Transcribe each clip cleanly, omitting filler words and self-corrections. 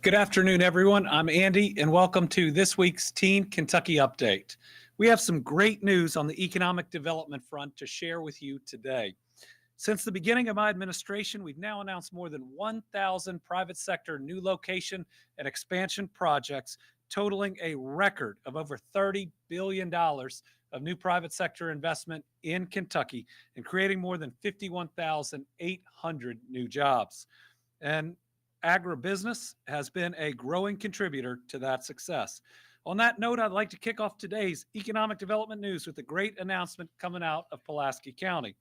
Good afternoon, everyone. I'm Andy, and welcome to this week's Teen Kentucky Update. We have some great news on the economic development front to share with you today. Since the beginning of my administration, we've now announced more than 1,000 private sector new location and expansion projects, totaling a record of over $30 billion of new private sector investment in Kentucky and creating more than 51,800 new jobs. And agribusiness has been a growing contributor to that success. On that note, I'd like to kick off today's economic development news with a great announcement coming out of Pulaski County.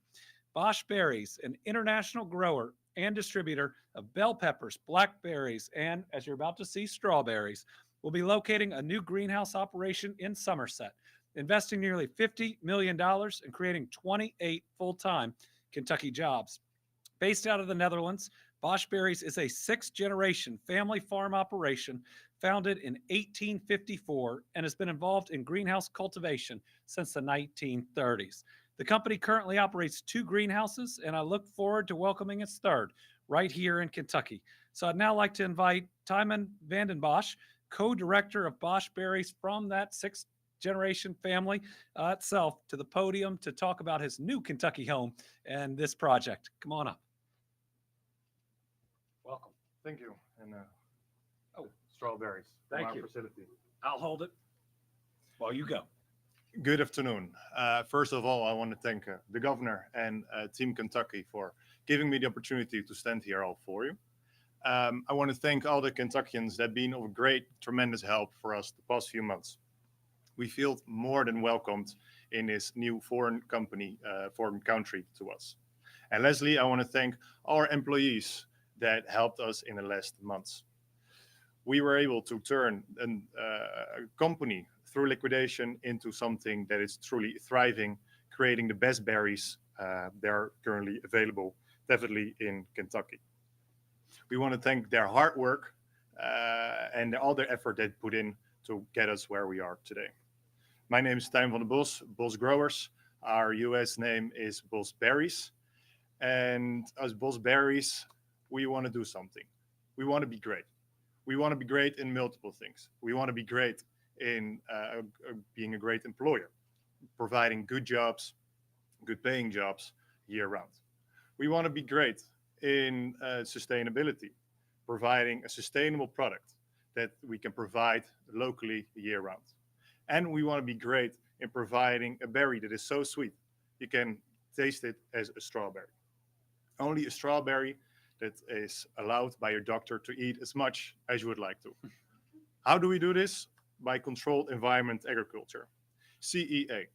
Bosch Berries, an international grower and distributor of bell peppers, blackberries, and, as you're about to see, strawberries, will be locating a new greenhouse operation in Somerset, investing nearly $50 million and creating 28 full-time Kentucky jobs. Based out of the Netherlands, Bosch Berries is a sixth-generation family farm operation founded in 1854 and has been involved in greenhouse cultivation since the 1930s. The company currently operates 2 greenhouses, and I look forward to welcoming its third right here in Kentucky. So I'd now like to invite Timon Vanden Bosch, co-director of Bosch Berries from that sixth-generation family itself, to the podium to talk about his new Kentucky home and this project. Come on up. Welcome. Thank you. And strawberries. Thank from you. Our facility. I'll hold it while you go. Good afternoon. First of all, I want to thank the governor and Team Kentucky for giving me the opportunity to stand here all for you. I want to thank all the Kentuckians that have been of great, tremendous help for us the past few months. We feel more than welcomed in this new foreign country to us. And Leslie, I want to thank our employees that helped us in the last months. We were able to turn a company through liquidation into something that is truly thriving, creating the best berries that are currently available, definitely in Kentucky. We want to thank their hard work and all their effort they put in to get us where we are today. My name is Tijn van der Bos, Bos Growers. Our US name is Bos Berries. And as Bos Berries, we want to do something. We want to be great. We want to be great in multiple things. We want to be great in being a great employer, providing good jobs, good paying jobs year round. We want to be great in sustainability, providing a sustainable product that we can provide locally year round. And we want to be great in providing a berry that is so sweet you can taste it as a strawberry. Only a strawberry that is allowed by your doctor to eat as much as you would like to. How do we do this? By controlled environment agriculture, CEA.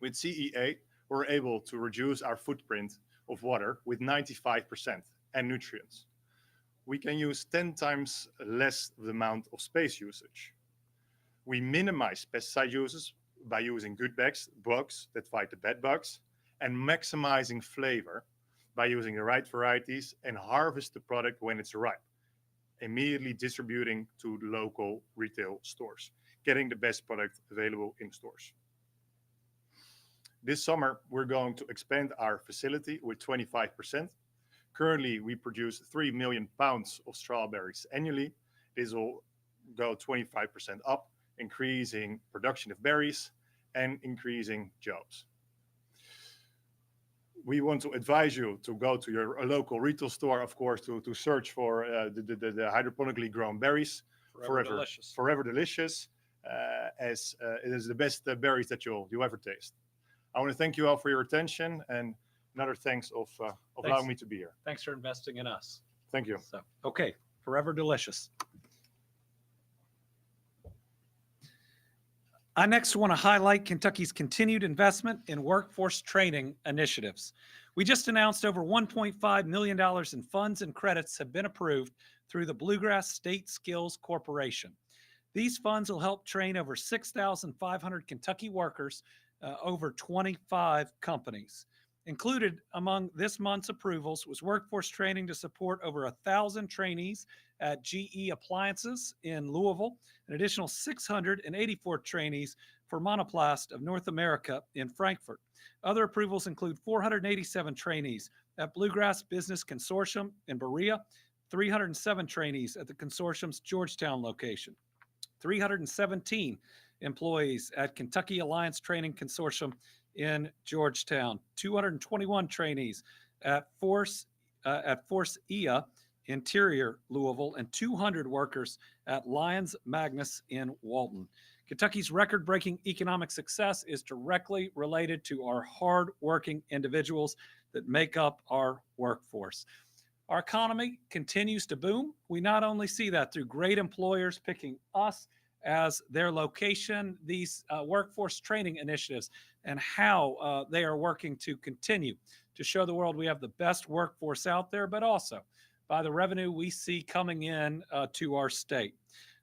With CEA, we're able to reduce our footprint of water with 95% and nutrients. We can use 10 times less the amount of space usage. We minimize pesticide uses by using good bugs that fight the bad bugs and maximizing flavor by using the right varieties and harvest the product when it's ripe, immediately distributing to local retail stores, getting the best product available in stores. This summer, we're going to expand our facility with 25%. Currently, we produce 3 million pounds of strawberries annually. This will go 25% up, increasing production of berries and increasing jobs. We want to advise you to go to your local retail store, of course, to search for the hydroponically grown berries. Forever delicious, as it is the best berries that you'll ever taste. I want to thank you all for your attention, and another thanks of allowing me to be here. Thanks for investing in us. Thank you. So, okay, forever delicious. I next want to highlight Kentucky's continued investment in workforce training initiatives. We just announced over $1.5 million in funds and credits have been approved through the Bluegrass State Skills Corporation. These funds will help train over 6,500 Kentucky workers, over 25 companies. Included among this month's approvals was workforce training to support over 1,000 trainees at GE Appliances in Louisville, an additional 684 trainees for Monoplast of North America in Frankfurt. Other approvals include 487 trainees at Bluegrass Business Consortium in Berea, 307 trainees at the consortium's Georgetown location, 317 employees at Kentucky Alliance Training Consortium in Georgetown, 221 trainees at Force EA Interior Louisville, and 200 workers at Lyons Magnus in Walton. Kentucky's record-breaking economic success is directly related to our hard-working individuals that make up our workforce. Our economy continues to boom. We not only see that through great employers picking us as their location, these workforce training initiatives, and how they are working to continue to show the world we have the best workforce out there, but also by the revenue we see coming in to our state.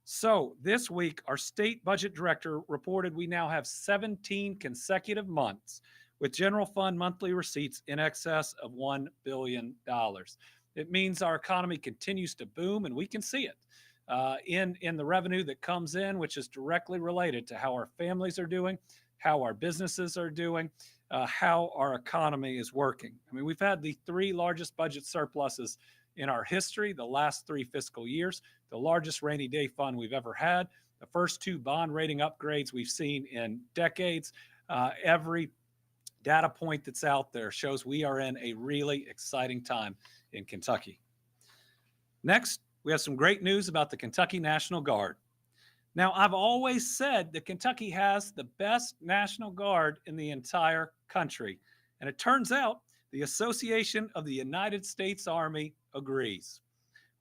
So this week, our state budget director reported we now have 17 consecutive months with general fund monthly receipts in excess of $1 billion. It means our economy continues to boom, and we can see it in the revenue that comes in, which is directly related to how our families are doing, how our businesses are doing, how our economy is working. I mean, we've had the 3 largest budget surpluses in our history, the last 3 fiscal years, the largest rainy day fund we've ever had, the first 2 bond rating upgrades we've seen in decades. Every data point that's out there shows we are in a really exciting time in Kentucky. Next, we have some great news about the Kentucky National Guard. Now, I've always said that Kentucky has the best National Guard in the entire country, and it turns out the Association of the United States Army agrees.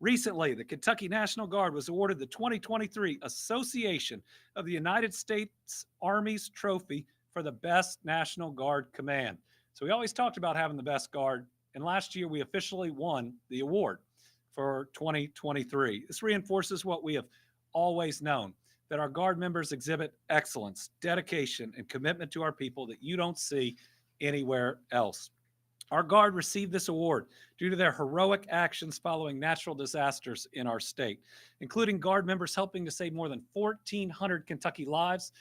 Recently, the Kentucky National Guard was awarded the 2023 Association of the United States Army's trophy for the best National Guard command. So we always talked about having the best guard, and last year we officially won the award for 2023. This reinforces what we have always known, that our Guard members exhibit excellence, dedication, and commitment to our people that you don't see anywhere else. Our Guard received this award due to their heroic actions following natural disasters in our state, including Guard members helping to save more than 1,400 Kentucky lives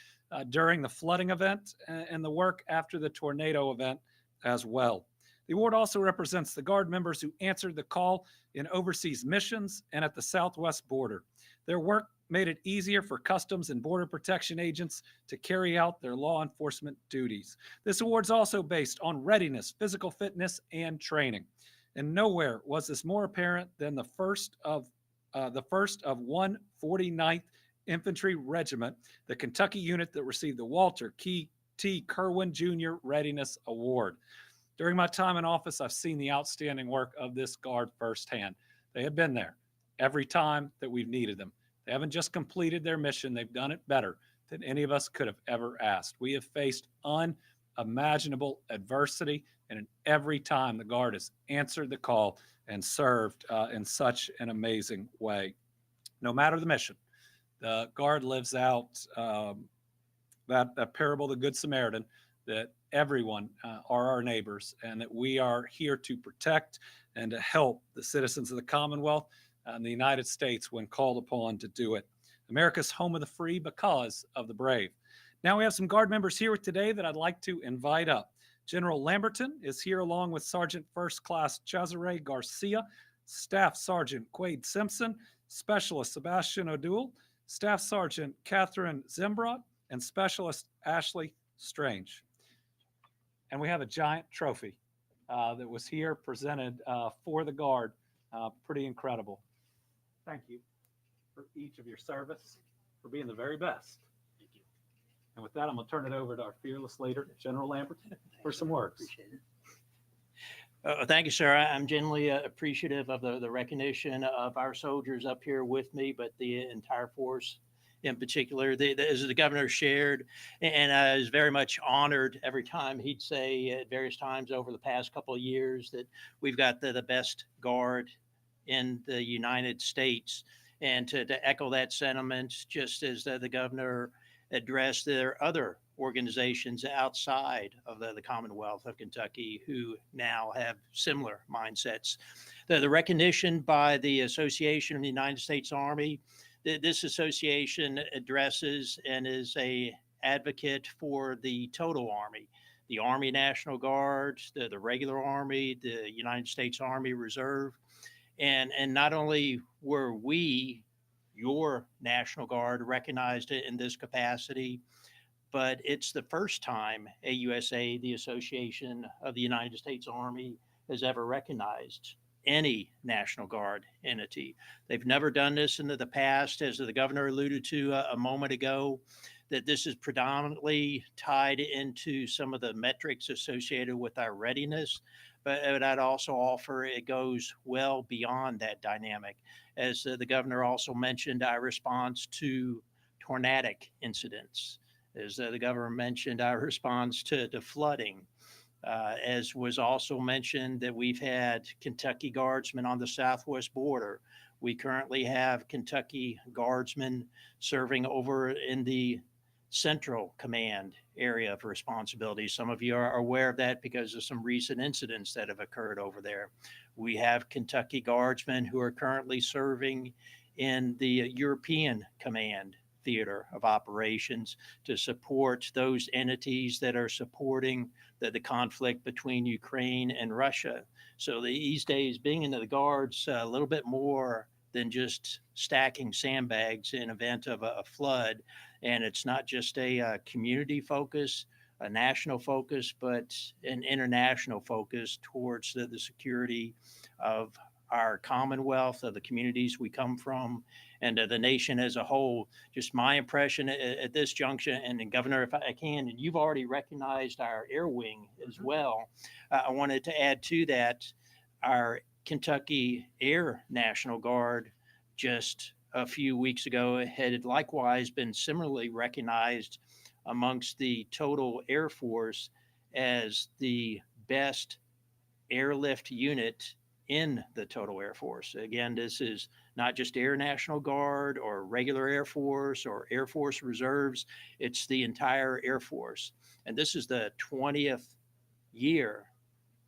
during the flooding event and the work after the tornado event as well. The award also represents the Guard members who answered the call in overseas missions and at the southwest border. Their work made it easier for Customs and Border Protection agents to carry out their law enforcement duties. This award's also based on readiness, physical fitness, and training. And nowhere was this more apparent than the first of 149th Infantry Regiment, the Kentucky unit that received the Walter T. Kerwin Jr. Readiness Award. During my time in office, I've seen the outstanding work of this Guard firsthand. They have been there every time that we've needed them. They haven't just completed their mission, they've done it better than any of us could have ever asked. We have faced unimaginable adversity, and in every time the Guard has answered the call and served in such an amazing way. No matter the mission, the Guard lives out that parable, the Good Samaritan, that everyone are our neighbors and that we are here to protect and to help the citizens of the Commonwealth and the United States when called upon to do it. America's home of the free because of the brave. Now we have some Guard members here today that I'd like to invite up. General Lamberton is here along with Sergeant First Class Cesare Garcia, Staff Sergeant Quade Simpson, Specialist Sebastian O'Doul, Staff Sergeant Catherine Zimbrot, and Specialist Ashley Strange. And we have a giant trophy that was here presented for the Guard. Pretty incredible. Thank you for each of your service, for being the very best. Thank you. And with that, I'm going to turn it over to our fearless leader, General Lamberton, for some words. Appreciate it. Thank you, sir. I'm genuinely appreciative of the recognition of our soldiers up here with me, but the entire force in particular, as the governor shared, and I was very much honored every time he'd say at various times over the past couple of years that we've got the best Guard in the United States. And to echo that sentiment, just as the governor addressed, there are other organizations outside of the Commonwealth of Kentucky who now have similar mindsets. The recognition by the Association of the United States Army, this association addresses and is a advocate for the total Army, the Army National Guard, the regular Army, the United States Army Reserve. And not only were we, your National Guard, recognized in this capacity, but it's the first time AUSA, the Association of the United States Army, has ever recognized any National Guard entity. They've never done this in the past, as the governor alluded to a moment ago, that this is predominantly tied into some of the metrics associated with our readiness. But I'd also offer it goes well beyond that dynamic. As the governor also mentioned, our response to tornadic incidents, as the governor mentioned, our response to flooding, as was also mentioned that we've had Kentucky Guardsmen on the southwest border. We currently have Kentucky Guardsmen serving over in the Central Command area of responsibility. Some of you are aware of that because of some recent incidents that have occurred over there. We have Kentucky Guardsmen who are currently serving in the European Command theater of operations to support those entities that are supporting the conflict between Ukraine and Russia. So these days, being into the Guards a little bit more than just stacking sandbags in event of a flood. And it's not just a community focus, a national focus, but an international focus towards the security of our Commonwealth, of the communities we come from, and the nation as a whole. Just my impression at this junction, and Governor, if I can, and you've already recognized our air wing as well. I wanted to add to that, our Kentucky Air National Guard just a few weeks ago had likewise been similarly recognized amongst the total Air Force as the best airlift unit in the total Air Force. Again, this is not just Air National Guard or regular Air Force or Air Force Reserves, it's the entire Air Force. And this is the 20th year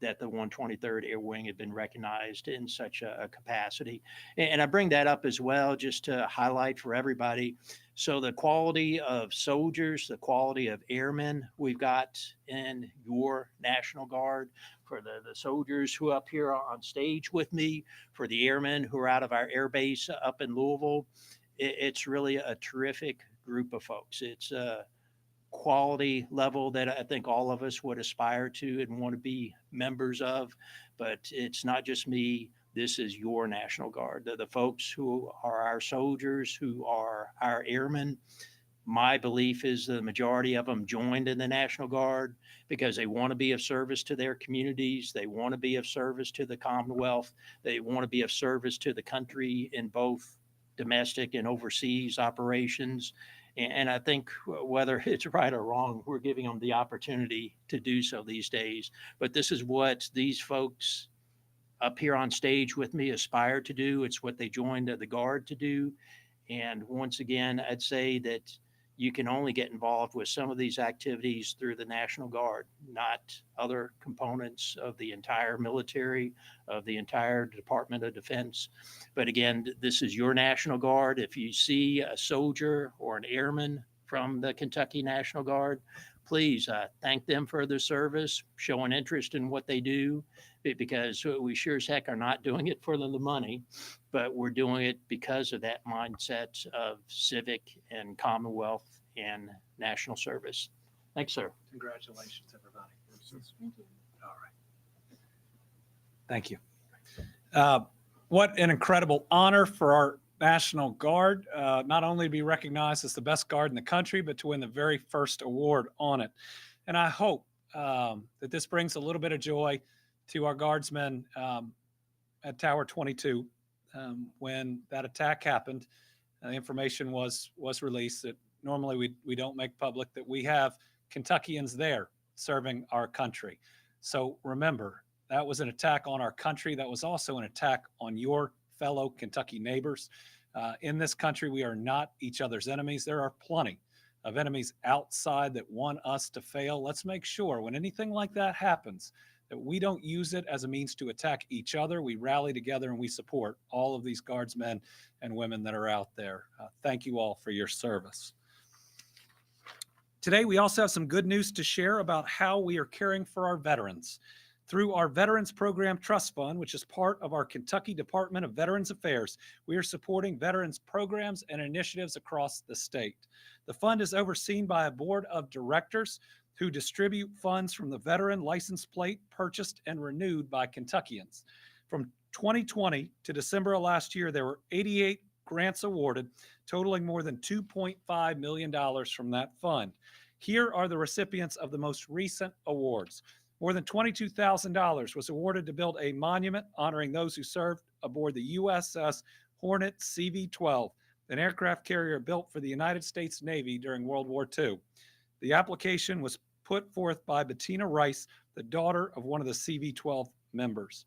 that the 123rd Air Wing had been recognized in such a capacity. And I bring that up as well just to highlight for everybody. So the quality of soldiers, the quality of airmen we've got in your National Guard, for the soldiers who are up here on stage with me, for the airmen who are out of our air base up in Louisville, it's really a terrific group of folks. It's a quality level that I think all of us would aspire to and want to be members of. But it's not just me. This is your National Guard. The folks who are our soldiers, who are our airmen. My belief is the majority of them joined in the National Guard because they want to be of service to their communities. They want to be of service to the Commonwealth. They want to be of service to the country in both domestic and overseas operations. And I think whether it's right or wrong, we're giving them the opportunity to do so these days. But this is what these folks up here on stage with me aspire to do. It's what they joined the Guard to do. And once again, I'd say that you can only get involved with some of these activities through the National Guard, not other components of the entire military, of the entire Department of Defense. But again, this is your National Guard. If you see a soldier or an airman from the Kentucky National Guard, please thank them for their service, show an interest in what they do, because we sure as heck are not doing it for the money, but we're doing it because of that mindset of civic and Commonwealth and national service. Thanks, sir. Congratulations, everybody. All right. Thank you. What an incredible honor for our National Guard, not only to be recognized as the best guard in the country, but to win the very first award on it. And I hope that this brings a little bit of joy to our guardsmen at Tower 22. When that attack happened, the information was released that normally we don't make public, that we have Kentuckians there serving our country. So remember, that was an attack on our country. That was also an attack on your fellow Kentucky neighbors. In this country, we are not each other's enemies. There are plenty of enemies outside that want us to fail. Let's make sure when anything like that happens, that we don't use it as a means to attack each other. We rally together and we support all of these guardsmen and women that are out there. Thank you all for your service. Today, we also have some good news to share about how we are caring for our veterans. Through our Veterans Program Trust Fund, which is part of our Kentucky Department of Veterans Affairs, we are supporting veterans programs and initiatives across the state. The fund is overseen by a board of directors who distribute funds from the veteran license plate purchased and renewed by Kentuckians. From 2020 to December of last year, there were 88 grants awarded, totaling more than $2.5 million from that fund. Here are the recipients of the most recent awards. More than $22,000 was awarded to build a monument honoring those who served aboard the USS Hornet CV-12, an aircraft carrier built for the United States Navy during World War II. The application was put forth by Bettina Rice, the daughter of one of the CV-12 members.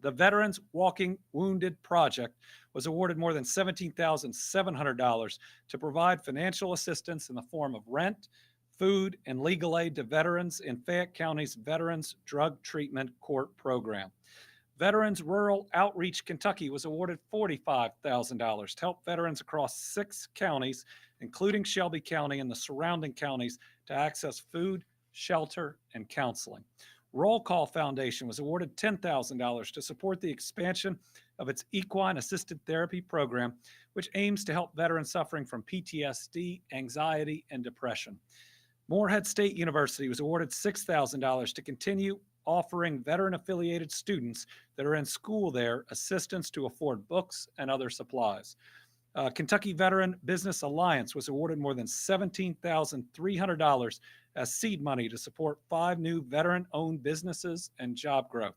The Veterans Walking Wounded Project was awarded more than $17,700 to provide financial assistance in the form of rent, food, and legal aid to veterans in Fayette County's Veterans Drug Treatment Court Program. Veterans Rural Outreach Kentucky was awarded $45,000 to help veterans across 6 counties, including Shelby County and the surrounding counties, to access food, shelter, and counseling. Roll Call Foundation was awarded $10,000 to support the expansion of its equine assisted therapy program, which aims to help veterans suffering from PTSD, anxiety, and depression. Morehead State University was awarded $6,000 to continue offering veteran-affiliated students that are in school there assistance to afford books and other supplies. Kentucky Veteran Business Alliance was awarded more than $17,300 as seed money to support 5 new veteran-owned businesses and job growth.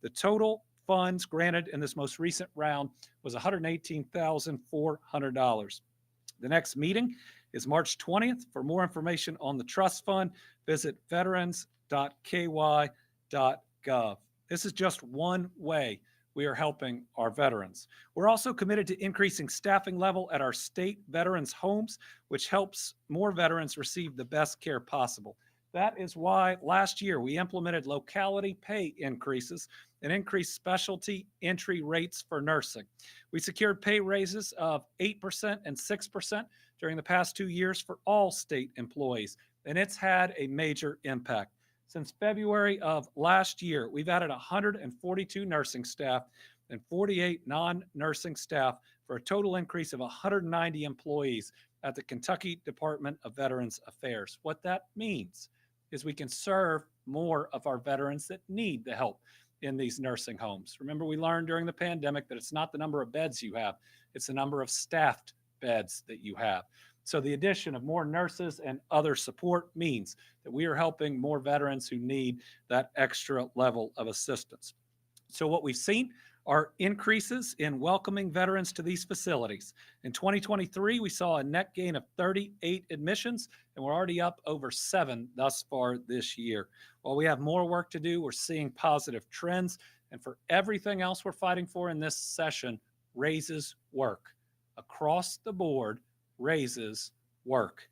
The total funds granted in this most recent round was $118,400. The next meeting is March 20th. For more information on the trust fund, visit veterans.ky.gov. This is just one way we are helping our veterans. We're also committed to increasing staffing level at our state veterans homes, which helps more veterans receive the best care possible. That is why last year we implemented locality pay increases and increased specialty entry rates for nursing. We secured pay raises of 8% and 6% during the past 2 years for all state employees, and it's had a major impact. Since February of last year, we've added 142 nursing staff and 48 non-nursing staff for a total increase of 190 employees at the Kentucky Department of Veterans Affairs. What that means is we can serve more of our veterans that need the help in these nursing homes. Remember, we learned during the pandemic that it's not the number of beds you have, it's the number of staffed beds that you have. So the addition of more nurses and other support means that we are helping more veterans who need that extra level of assistance. So what we've seen are increases in welcoming veterans to these facilities. In 2023, we saw a net gain of 38 admissions, and we're already up over 7 thus far this year. While we have more work to do, we're seeing positive trends, and for everything else we're fighting for in this session, raises work. Across the board, raises work.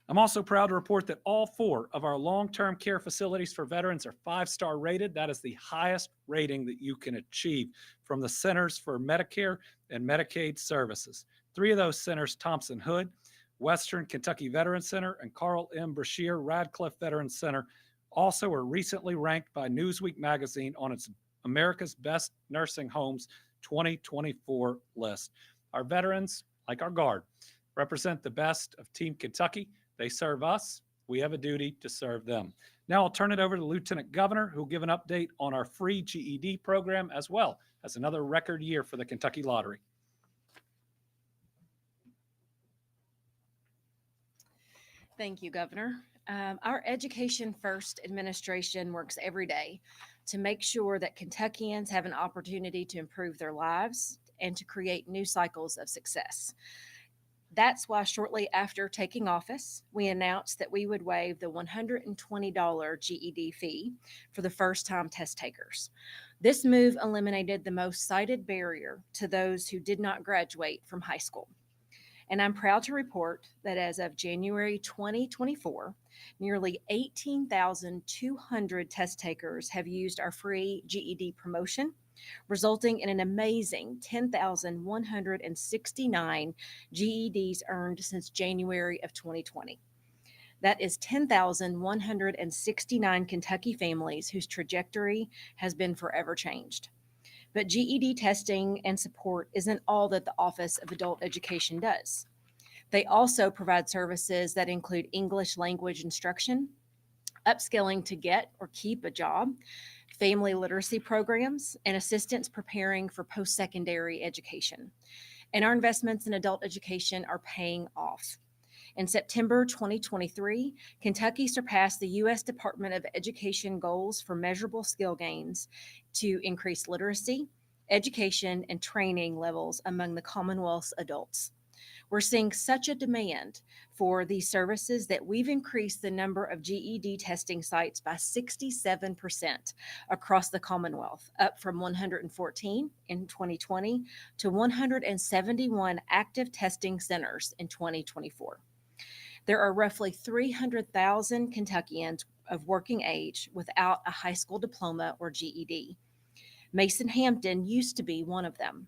I'm also proud to report that all 4 of our long-term care facilities for veterans are 5-star rated. That is the highest rating that you can achieve from the Centers for Medicare and Medicaid Services. 3 of those centers, Thompson Hood, Western Kentucky Veterans Center, and Carl M. Beshear Radcliffe Veterans Center, also were recently ranked by Newsweek magazine on its America's Best Nursing Homes 2024 list. Our veterans, like our Guard, represent the best of Team Kentucky. They serve us. We have a duty to serve them. Now I'll turn it over to the Lieutenant Governor, who will give an update on our free GED program, as well as another record year for the Kentucky Lottery. Thank you, Governor. Our Education First administration works every day to make sure that Kentuckians have an opportunity to improve their lives and to create new cycles of success. That's why shortly after taking office, we announced that we would waive the $120 GED fee for the first-time test takers. This move eliminated the most cited barrier to those who did not graduate from high school. And I'm proud to report that as of January 2024, nearly 18,200 test takers have used our free GED promotion, resulting in an amazing 10,169 GEDs earned since January of 2020. That is 10,169 Kentucky families whose trajectory has been forever changed. But GED testing and support isn't all that the Office of Adult Education does. They also provide services that include English language instruction, upskilling to get or keep a job, family literacy programs, and assistance preparing for post-secondary education. And our investments in adult education are paying off. In September 2023, Kentucky surpassed the U.S. Department of Education goals for measurable skill gains to increase literacy, education, and training levels among the Commonwealth's adults. We're seeing such a demand for these services that we've increased the number of GED testing sites by 67% across the Commonwealth, up from 114 in 2020 to 171 active testing centers in 2024. There are roughly 300,000 Kentuckians of working age without a high school diploma or GED. Mason Hampton used to be one of them.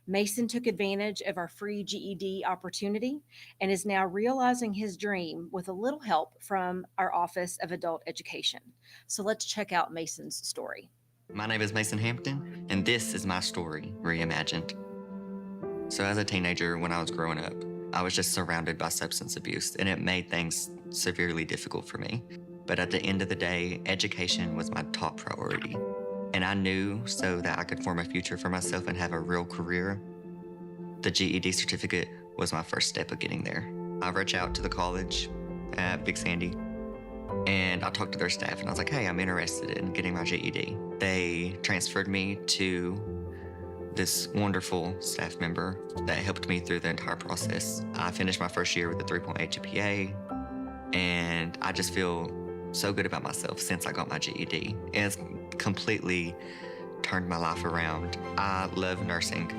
Mason took advantage of our free GED opportunity and is now realizing his dream with a little help from our Office of Adult Education. So let's check out Mason's story. My name is Mason Hampton, and this is my story reimagined. So as a teenager, when I was growing up, I was just surrounded by substance abuse, and it made things severely difficult for me. But at the end of the day, education was my top priority. And I knew so that I could form a future for myself and have a real career, the GED certificate was my first step of getting there. I reached out to the college at Big Sandy, and I talked to their staff, and I was like, hey, I'm interested in getting my GED. They transferred me to this wonderful staff member that helped me through the entire process. I finished my first year with a 3.8 GPA, and I just feel so good about myself since I got my GED. And it's completely turned my life around. I love nursing.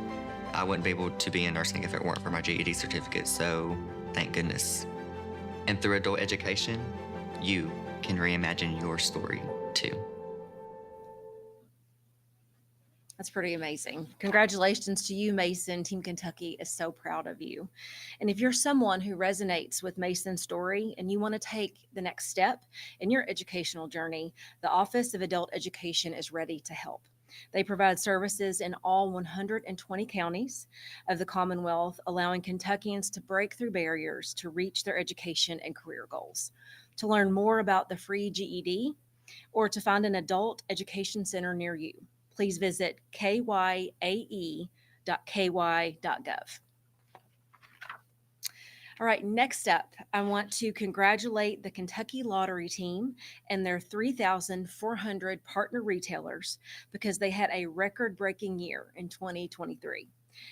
I wouldn't be able to be in nursing if it weren't for my GED certificate, so thank goodness. And through adult education, you can reimagine your story too. That's pretty amazing. Congratulations to you, Mason. Team Kentucky is so proud of you. And if you're someone who resonates with Mason's story and you want to take the next step in your educational journey, the Office of Adult Education is ready to help. They provide services in all 120 counties of the Commonwealth, allowing Kentuckians to break through barriers to reach their education and career goals. To learn more about the free GED or to find an adult education center near you, please visit kyae.ky.gov. All right, next up, I want to congratulate the Kentucky Lottery team and their 3,400 partner retailers because they had a record-breaking year in 2023.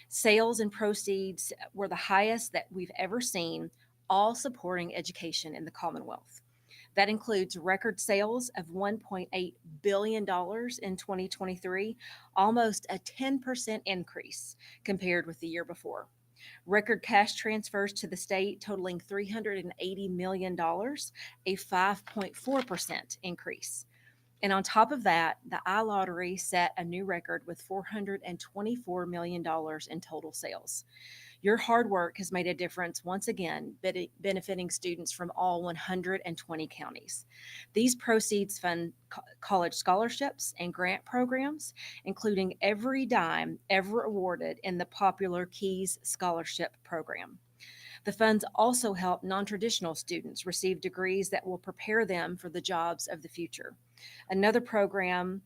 Sales and proceeds were the highest that we've ever seen, all supporting education in the Commonwealth. That includes record sales of $1.8 billion in 2023, almost a 10% increase compared with the year before. Record cash transfers to the state totaling $380 million, a 5.4% increase. And on top of that, the iLottery set a new record with $424 million in total sales. Your hard work has made a difference once again, benefiting students from all 120 counties. These proceeds fund college scholarships and grant programs, including every dime ever awarded in the popular Keys Scholarship Program. The funds also help non-traditional students receive degrees that will prepare them for the jobs of the future. Another program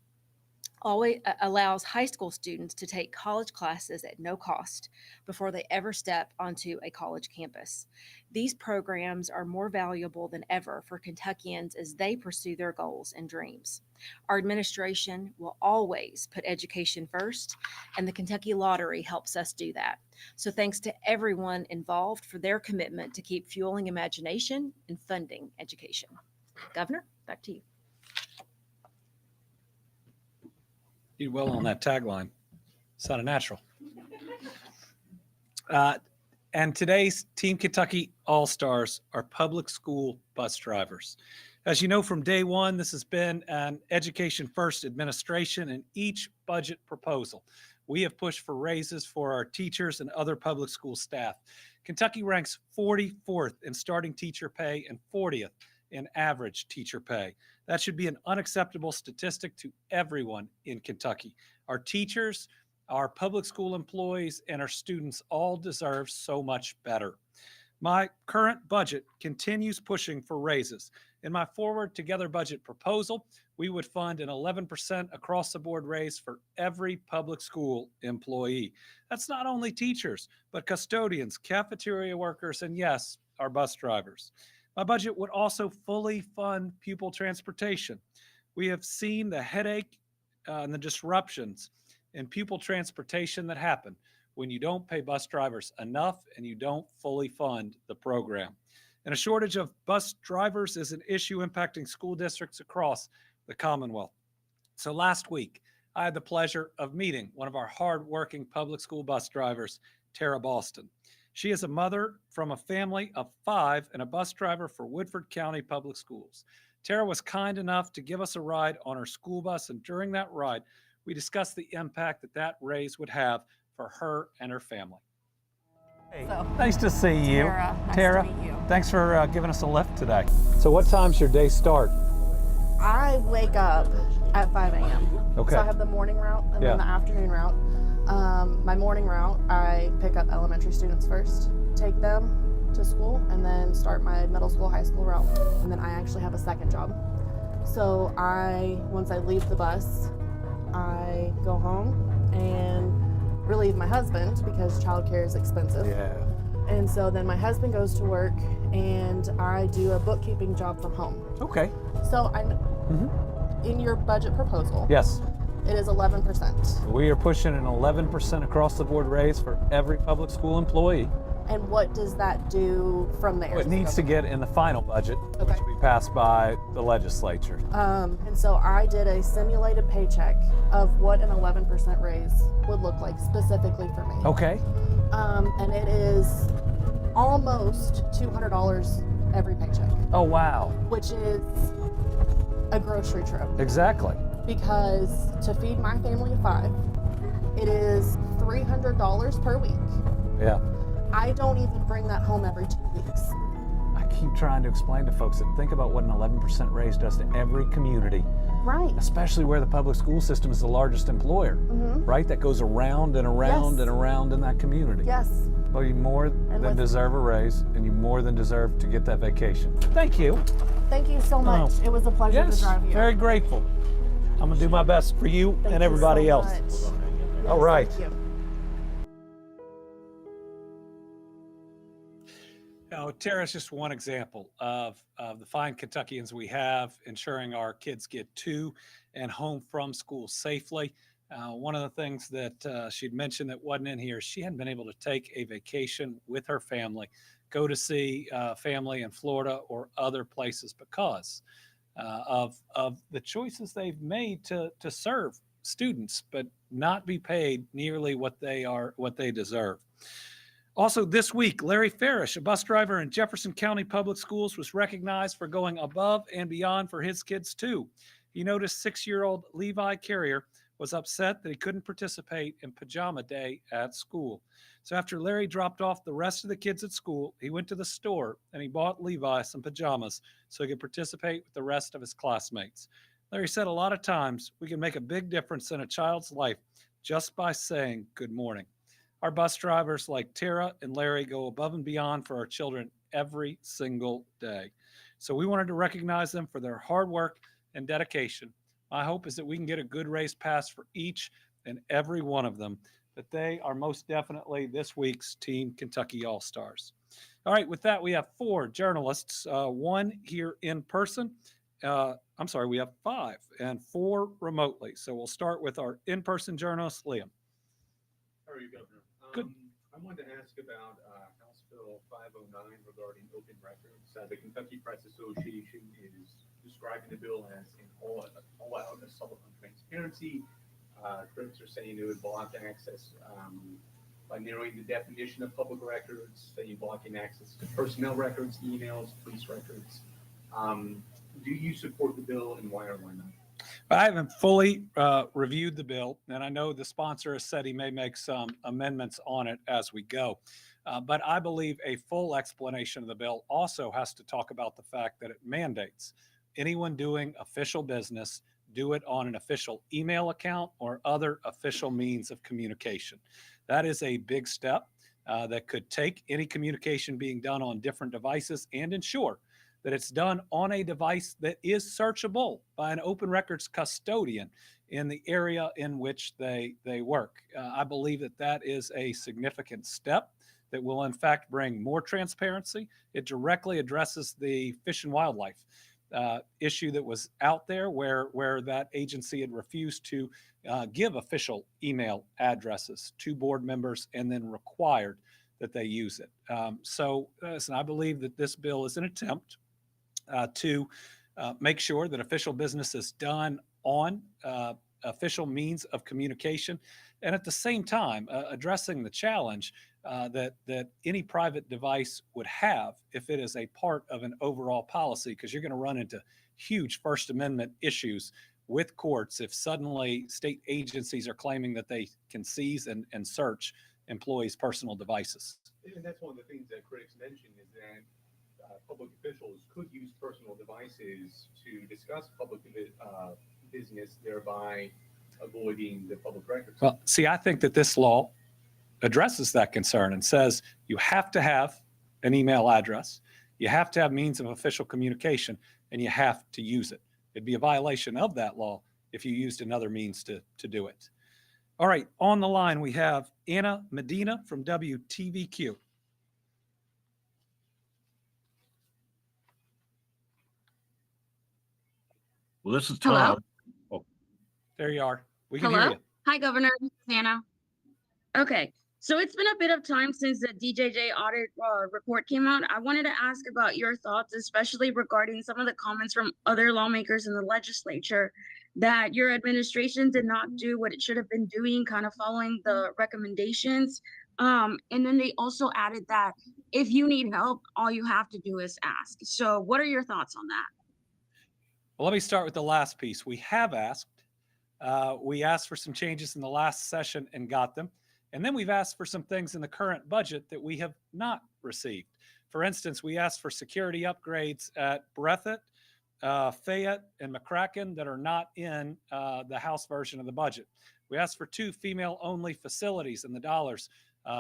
always allows high school students to take college classes at no cost before they ever step onto a college campus. These programs are more valuable than ever for Kentuckians as they pursue their goals and dreams. Our administration will always put education first, and the Kentucky Lottery helps us do that. So thanks to everyone involved for their commitment to keep fueling imagination and funding education. Governor, back to you. You did well on that tagline. Sounded natural. And today's Team Kentucky All-Stars are public school bus drivers. As you know, from day one, this has been an education first administration in each budget proposal. we have pushed for raises for our teachers and other public school staff. Kentucky ranks 44th in starting teacher pay and 40th in average teacher pay. That should be an unacceptable statistic to everyone in Kentucky. Our teachers, our public school employees, and our students all deserve so much better. My current budget continues pushing for raises. In my Forward Together budget proposal, we would fund an 11% across the board raise for every public school employee. That's not only teachers, but custodians, cafeteria workers, and yes, our bus drivers. My budget would also fully fund pupil transportation. We have seen the headache and the disruptions in pupil transportation that happen when you don't pay bus drivers enough and you don't fully fund the program. And a shortage of bus drivers is an issue impacting school districts across the Commonwealth. So last week, I had the pleasure of meeting one of our hardworking public school bus drivers, Tara Boston. She is a mother from a family of 5 and a bus driver for Woodford County Public Schools. Tara was kind enough to give us a ride on her school bus, and during that ride, we discussed the impact that raise would have for her and her family. Hey, nice to see you. Tara, nice to meet you. Thanks for giving us a lift today. So what time's your day start? I wake up at 5 a.m. Okay. So I have the morning route and then the afternoon route. My morning route, I pick up elementary students first, take them to school, and then start my middle school, high school route. And then I actually have a second job. So once I leave the bus, I go home and relieve my husband because childcare is expensive. Yeah. And so then my husband goes to work and I do a bookkeeping job from home. Okay. So in your budget proposal, Yes. it is 11%. We are pushing an 11% across the board raise for every public school employee. And what does that do from there? It needs to get in the final budget, Okay. which will be passed by the legislature. And so I did a simulated paycheck of what an 11% raise would look like specifically for me. Okay. And it is almost $200 every paycheck, Oh, wow. which is a grocery trip. Exactly. Because to feed my family of 5, it is $300 per week. Yeah. I don't even bring that home every 2 weeks. I keep trying to explain to folks that think about what an 11% raise does to every community, Right. especially where the public school system is the largest employer, right? That goes around and around Yes. and around in that community. Yes. Well, you more than with- deserve a raise, and you more than deserve to get that vacation. Thank you. Thank you so much. It was a pleasure to Yes, drive you. very grateful. I'm gonna do my best for you Thank and you everybody so else. much. All Yes, right. Thank you. Now, Tara's just one example of the fine Kentuckians we have ensuring our kids get to and home from school safely. One of the things that she'd mentioned that wasn't in here, she hadn't been able to take a vacation with her family, go to see family in Florida or other places because of the choices they've made to serve students, but not be paid nearly what they deserve. Also this week, Larry Farish, a bus driver in Jefferson County Public Schools, was recognized for going above and beyond for his kids too. He noticed 6-year-old Levi Carrier was upset that he couldn't participate in pajama day at school. So after Larry dropped off the rest of the kids at school, he went to the store and he bought Levi some pajamas so he could participate with the rest of his classmates. Larry said a lot of times we can make a big difference in a child's life just by saying good morning. Our bus drivers like Tara and Larry go above and beyond for our children every single day. So we wanted to recognize them for their hard work and dedication. My hope is that we can get a good race pass for each and every one of them, that they are most definitely this week's Team Kentucky All-Stars. All right, with that, we have 4 journalists, 1 here in person. We have 5 and 4 remotely. So we'll start with our in-person journalist, Liam. How are you, Governor? Good. I wanted to ask about House Bill 509 regarding open records. The Kentucky Press Association is describing the bill as an all-out assault on transparency. Critics are saying it would block access by narrowing the definition of public records, saying blocking access to personnel records, emails, police records. Do you support the bill, and why or why not? I haven't fully reviewed the bill, and I know the sponsor has said he may make some amendments on it as we go. But I believe a full explanation of the bill also has to talk about the fact that it mandates anyone doing official business do it on an official email account or other official means of communication. That is a big step that could take any communication being done on different devices and ensure that it's done on a device that is searchable by an open records custodian in the area in which they work. I believe that that is a significant step that will in fact bring more transparency. It directly addresses the Fish and Wildlife issue that was out there where that agency had refused to give official email addresses to board members and then required that they use it. So listen, I believe that this bill is an attempt to make sure that official business is done on official means of communication, and at the same time addressing the challenge that any private device would have if it is a part of an overall policy, because you're going to run into huge First Amendment issues with courts if suddenly state agencies are claiming that they can seize and search employees' personal devices. And that's one of the things that critics mention is that public officials could use personal devices to discuss public business, thereby avoiding the public records. Well, see, I think that this law addresses that concern and says you have to have an email address, you have to have means of official communication, and you have to use it. It'd be a violation of that law if you used another means to do it. All right, on the line we have Anna Medina from WTVQ. Well, this is Hello? Tom. Oh, There you are. We can hear Hello? you. Hi, Governor. This is Anna. Okay, so it's been a bit of time since the DJJ audit report came out. I wanted to ask about your thoughts, especially regarding some of the comments from other lawmakers in the legislature that your administration did not do what it should have been doing, kind of following the recommendations. And then they also added that if you need help, all you have to do is ask. So what are your thoughts on that? Well, let me start with the last piece. We have asked. We asked for some changes in the last session and got them. And then we've asked for some things in the current budget that we have not received. For instance, we asked for security upgrades at Breathitt, Fayette, and McCracken that are not in the House version of the budget. We asked for 2 female-only facilities and the dollars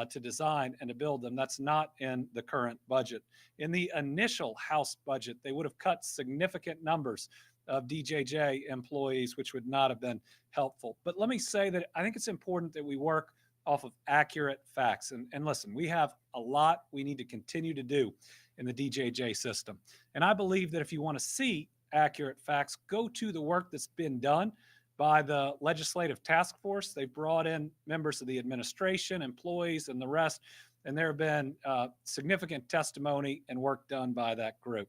to design and to build them. That's not in the current budget. In the initial House budget, they would have cut significant numbers of DJJ employees, which would not have been helpful. But let me say that I think it's important that we work off of accurate facts. And listen, we have a lot we need to continue to do in the DJJ system. And I believe that if you want to see accurate facts, go to the work that's been done by the legislative task force. They brought in members of the administration, employees, and the rest. And there have been significant testimony and work done by that group.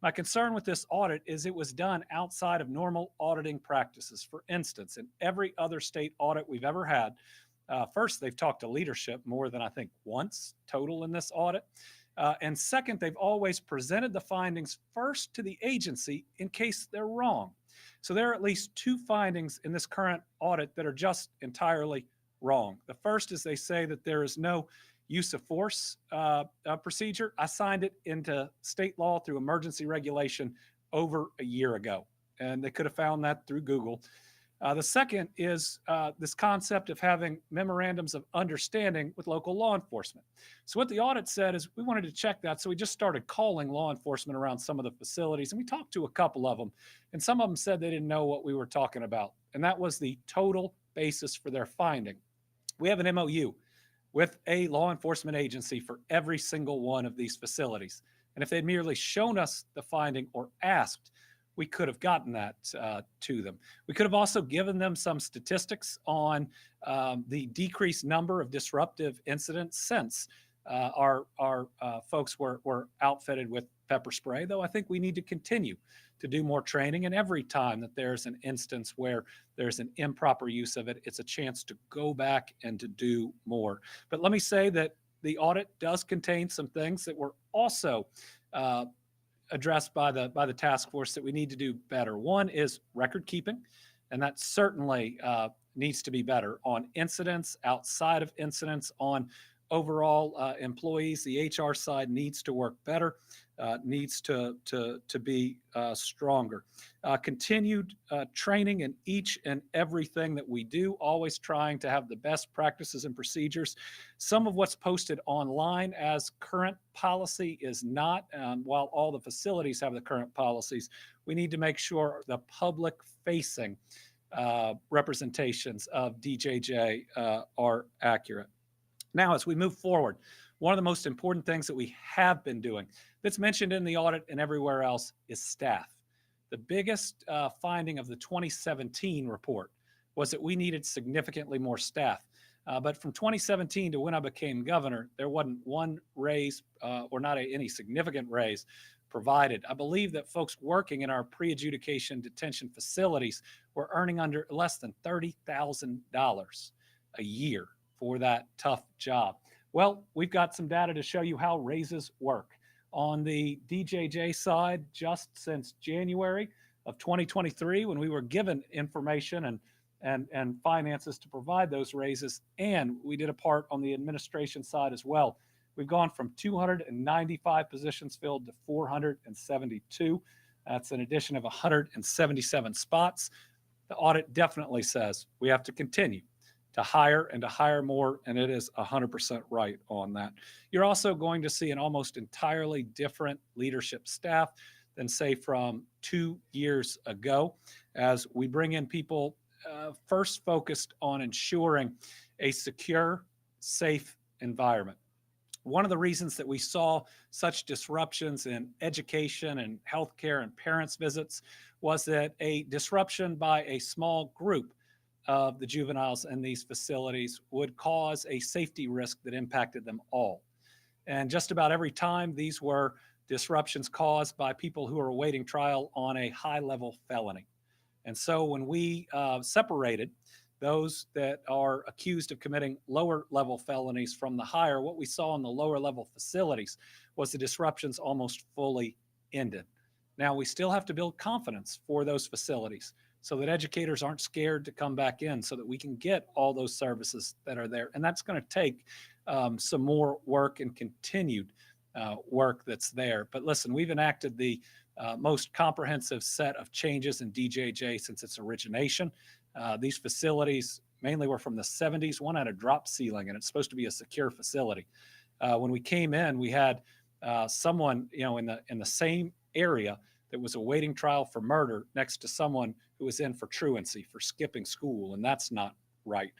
My concern with this audit is it was done outside of normal auditing practices. For instance, in every other state audit we've ever had, first, they've talked to leadership more than I think once total in this audit. And second, they've always presented the findings first to the agency in case they're wrong. So there are at least 2 findings in this current audit that are just entirely wrong. The first is they say that there is no use of force procedure. I signed it into state law through emergency regulation over a year ago, and they could have found that through Google. The second is this concept of having memorandums of understanding with local law enforcement. So what the audit said is we wanted to check that, so we just started calling law enforcement around some of the facilities, and we talked to a couple of them, and some of them said they didn't know what we were talking about, and that was the total basis for their finding. We have an MOU with a law enforcement agency for every single one of these facilities, and if they'd merely shown us the finding or asked, we could have gotten that to them. We could have also given them some statistics on the decreased number of disruptive incidents since our folks were outfitted with pepper spray, though I think we need to continue to do more training. And every time that there's an instance where there's an improper use of it, it's a chance to go back and to do more. But let me say that the audit does contain some things that were also addressed by the task force that we need to do better. One is record keeping. And that certainly needs to be better on incidents, outside of incidents, on overall employees. The HR side needs to work better, needs to be stronger. Continued training in each and everything that we do, always trying to have the best practices and procedures. Some of what's posted online as current policy is not. While all the facilities have the current policies, we need to make sure the public facing representations of DJJ are accurate. Now, as we move forward, one of the most important things that we have been doing that's mentioned in the audit and everywhere else is staff. The biggest finding of the 2017 report was that we needed significantly more staff. But from 2017 to when I became governor, there wasn't one raise or not any significant raise provided. I believe that folks working in our pre-adjudication detention facilities were earning under less than $30,000 a year for that tough job. Well, we've got some data to show you how raises work. On the DJJ side, just since January of 2023, when we were given information and finances to provide those raises, and we did a part on the administration side as well, we've gone from 295 positions filled to 472. That's an addition of 177 spots. The audit definitely says we have to continue to hire and to hire more, and it is 100% right on that. You're also going to see an almost entirely different leadership staff than, say, from 2 years ago, as we bring in people first focused on ensuring a secure, safe environment. One of the reasons that we saw such disruptions in education and healthcare and parents' visits was that a disruption by a small group of the juveniles in these facilities would cause a safety risk that impacted them all. And just about every time, these were disruptions caused by people who are awaiting trial on a high-level felony. And so when we separated those that are accused of committing lower-level felonies from the higher, what we saw in the lower-level facilities was the disruptions almost fully ended. Now, we still have to build confidence for those facilities so that educators aren't scared to come back in, so that we can get all those services that are there. And that's going to take some more work and continued work that's there. But listen, we've enacted the most comprehensive set of changes in DJJ since its origination. These facilities mainly were from the 70s. One had a drop ceiling, and it's supposed to be a secure facility. When we came in, we had someone, in the same area that was awaiting trial for murder next to someone who was in for truancy, for skipping school, and that's not right.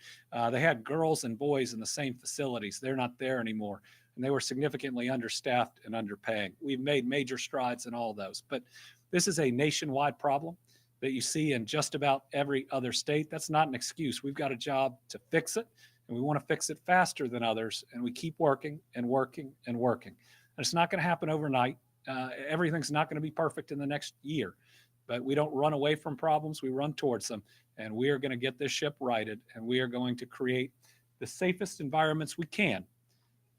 They had girls and boys in the same facilities. They're not there anymore, and they were significantly understaffed and underpaying. We've made major strides in all those, but this is a nationwide problem that you see in just about every other state. That's not an excuse. We've got a job to fix it, and we want to fix it faster than others, and we keep working and working and working. And it's not going to happen overnight. Everything's not going to be perfect in the next year, but we don't run away from problems. We run towards them, and we are going to get this ship righted, and we are going to create the safest environments we can,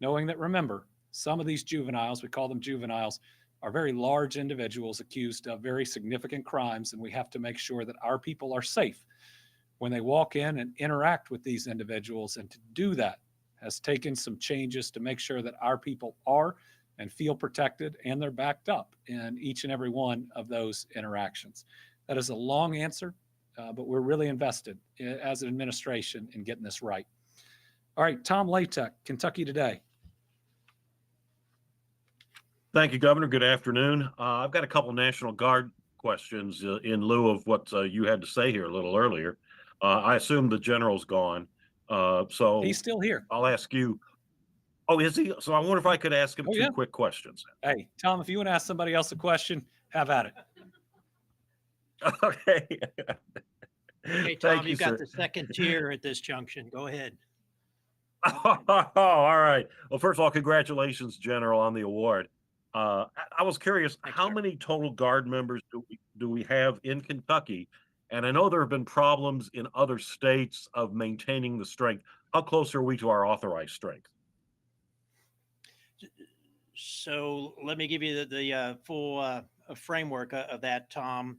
knowing that, remember, some of these juveniles, we call them juveniles, are very large individuals accused of very significant crimes, and we have to make sure that our people are safe when they walk in and interact with these individuals. And to do that has taken some changes to make sure that our people are and feel protected, and they're backed up in each and every one of those interactions. That is a long answer, but we're really invested as an administration in getting this right. All right, Tom Latek, Kentucky Today. Thank you, Governor. Good afternoon. I've got a couple National Guard questions in lieu of what you had to say here a little earlier. I assume the general's gone, so He's still here. I'll ask you. Oh, is he? So I wonder if I could ask him two quick questions. Hey, Tom, if you want to ask somebody else a question, have at it. Okay. Hey, Tom, you've got the second tier at this junction. Go ahead. Oh, all right. Well, first of all, congratulations, General, on the award. I was curious, how many total Guard members do we have in Kentucky? And I know there have been problems in other states of maintaining the strength. How close are we to our authorized strength? So let me give you the full framework of that, Tom.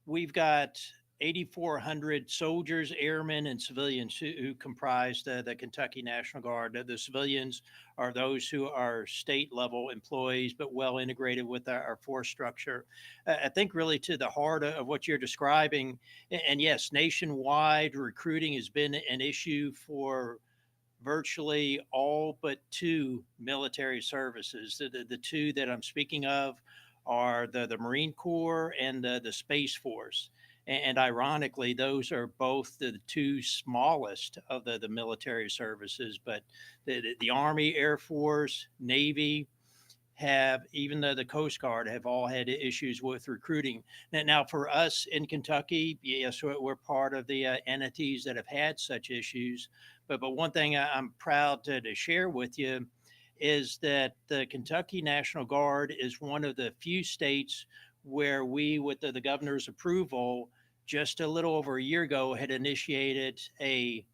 We've got 8,400 soldiers, airmen, and civilians who comprise the Kentucky National Guard. The civilians are those who are state level employees, but well integrated with our force structure. I think really to the heart of what you're describing, and yes, nationwide recruiting has been an issue for virtually all but two military services. The two that I'm speaking of are the Marine Corps and the Space Force. And ironically, those are both the two smallest of the military services. But the Army, Air Force, Navy have, even though the Coast Guard have all had issues with recruiting. Now for us in Kentucky, yes, we're part of the entities that have had such issues. But one thing I'm proud to share with you is that the Kentucky National Guard is one of the few states where we, with the governor's approval, just a little over a year ago, had initiated a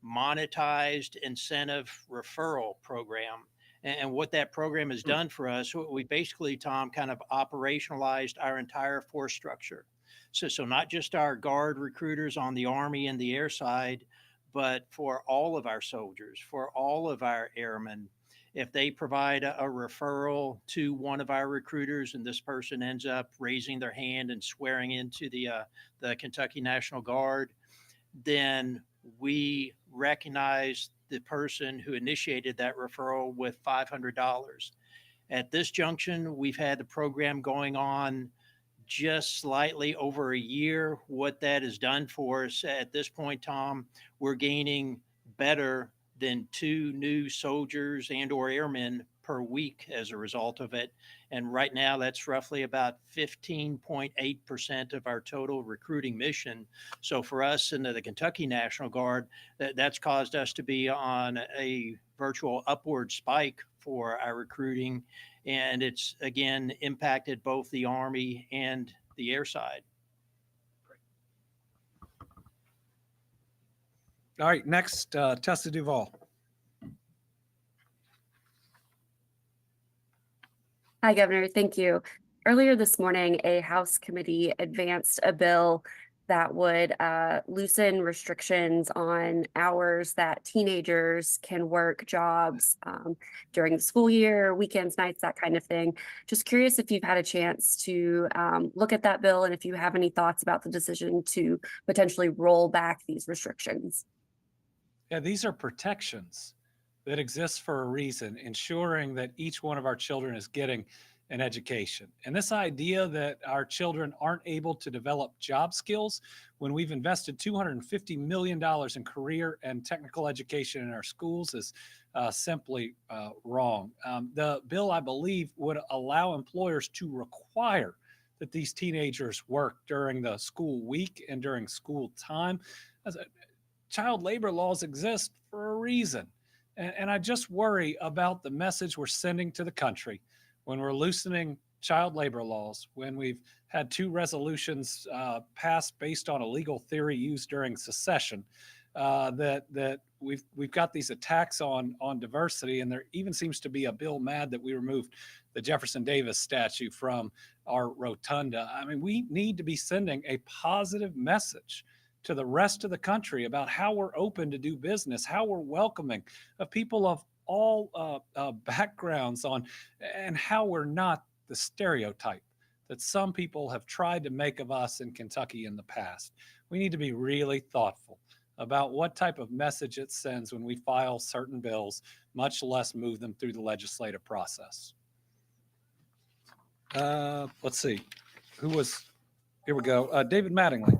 monetized incentive referral program. And what that program has done for us, we basically, Tom, kind of operationalized our entire force structure. So not just our Guard recruiters on the Army and the air side, but for all of our soldiers, for all of our airmen. If they provide a referral to one of our recruiters and this person ends up raising their hand and swearing into the Kentucky National Guard, then we recognize the person who initiated that referral with $500. At this junction, we've had the program going on just slightly over a year. What that has done for us at this point, Tom, we're gaining better than 2 new soldiers and or airmen per week as a result of it. And right now that's roughly about 15.8% of our total recruiting mission. So for us in the Kentucky National Guard, that's caused us to be on a virtual upward spike for our recruiting. And it's again impacted both the Army and the air side. All right, next, Tessa Duvall. Hi, Governor. Thank you. Earlier this morning, a House committee advanced a bill that would loosen restrictions on hours that teenagers can work jobs during the school year, weekends, nights, that kind of thing. Just curious if you've had a chance to look at that bill and if you have any thoughts about the decision to potentially roll back these restrictions. Yeah, these are protections that exist for a reason, ensuring that each one of our children is getting an education. And this idea that our children aren't able to develop job skills when we've invested $250 million in career and technical education in our schools is simply wrong. The bill, I believe, would allow employers to require that these teenagers work during the school week and during school time. Child labor laws exist for a reason. And I just worry about the message we're sending to the country when we're loosening child labor laws, when we've had 2 resolutions passed based on a legal theory used during secession, that we've got these attacks on diversity, and there even seems to be a bill mad that we removed the Jefferson Davis statue from our rotunda. I mean, we need to be sending a positive message to the rest of the country about how we're open to do business, how we're welcoming of people of all backgrounds and how we're not the stereotype that some people have tried to make of us in Kentucky in the past. We need to be really thoughtful about what type of message it sends when we file certain bills, much less move them through the legislative process. Let's see. Here we go. David Mattingly.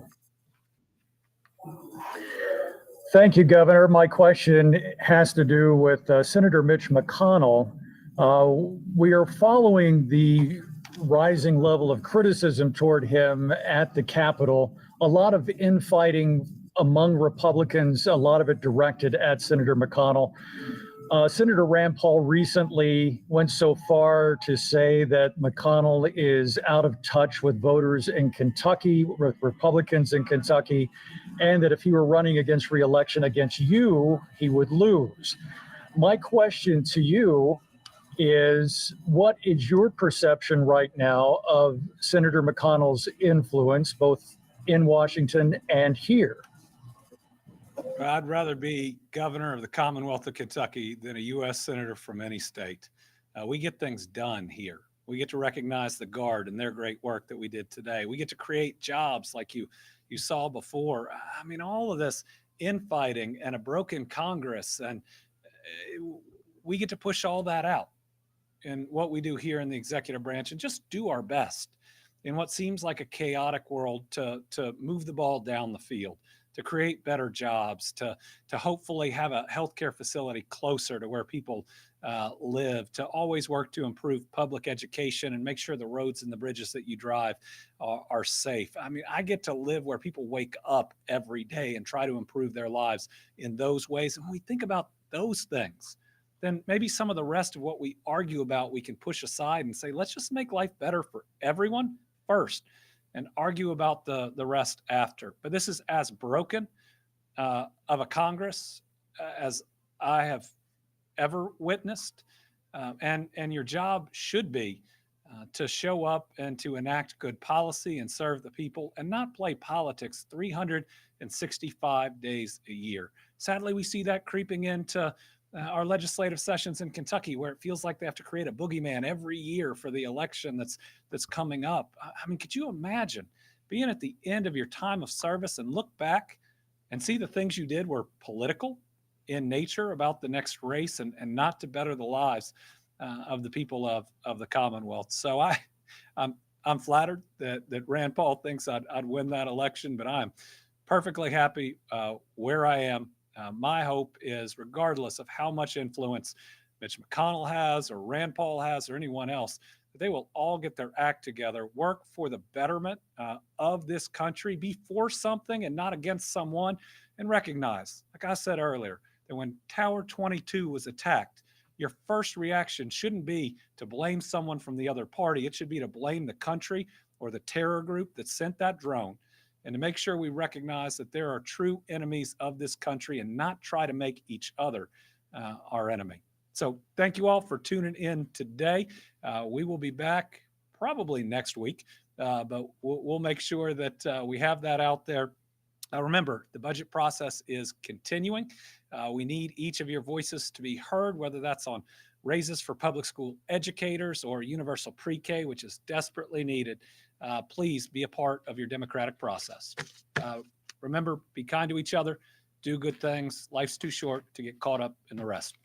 Thank you, Governor. My question has to do with Senator Mitch McConnell. We are following the rising level of criticism toward him at the Capitol. A lot of infighting among Republicans, a lot of it directed at Senator McConnell. Senator Rand Paul recently went so far to say that McConnell is out of touch with voters in Kentucky, with Republicans in Kentucky, and that if he were running against re-election against you, he would lose. My question to you is, what is your perception right now of Senator McConnell's influence, both in Washington and here. I'd rather be governor of the Commonwealth of Kentucky than a U.S. senator from any state. We get things done here. We get to recognize the Guard and their great work that we did today. We get to create jobs like you saw before. I mean, all of this infighting and a broken Congress, and we get to push all that out in what we do here in the executive branch and just do our best in what seems like a chaotic world to move the ball down the field, to create better jobs, to hopefully have a healthcare facility closer to where people live, to always work to improve public education and make sure the roads and the bridges that you drive are safe. I mean, I get to live where people wake up every day and try to improve their lives in those ways. And when we think about those things, then maybe some of the rest of what we argue about, we can push aside and say, let's just make life better for everyone first and argue about the rest after. But this is as broken of a Congress as I have ever witnessed. And your job should be to show up and to enact good policy and serve the people and not play politics 365 days a year. Sadly, we see that creeping into our legislative sessions in Kentucky, where it feels like they have to create a boogeyman every year for the election that's coming up. I mean, could you imagine being at the end of your time of service and look back and see the things you did were political in nature about the next race and not to better the lives of the people of the Commonwealth? So I'm flattered that Rand Paul thinks I'd win that election, but I'm perfectly happy where I am. My hope is, regardless of how much influence Mitch McConnell has or Rand Paul has or anyone else, that they will all get their act together, work for the betterment of this country, be for something and not against someone, and recognize, like I said earlier, that when Tower 22 was attacked, your first reaction shouldn't be to blame someone from the other party. It should be to blame the country or the terror group that sent that drone, and to make sure we recognize that there are true enemies of this country and not try to make each other our enemy. So thank you all for tuning in today. We will be back probably next week, but we'll make sure that we have that out there. Remember, the budget process is continuing. We need each of your voices to be heard, whether that's on raises for public school educators or universal pre-K, which is desperately needed. Please be a part of your democratic process. Remember, be kind to each other, do good things. Life's too short to get caught up in the rest.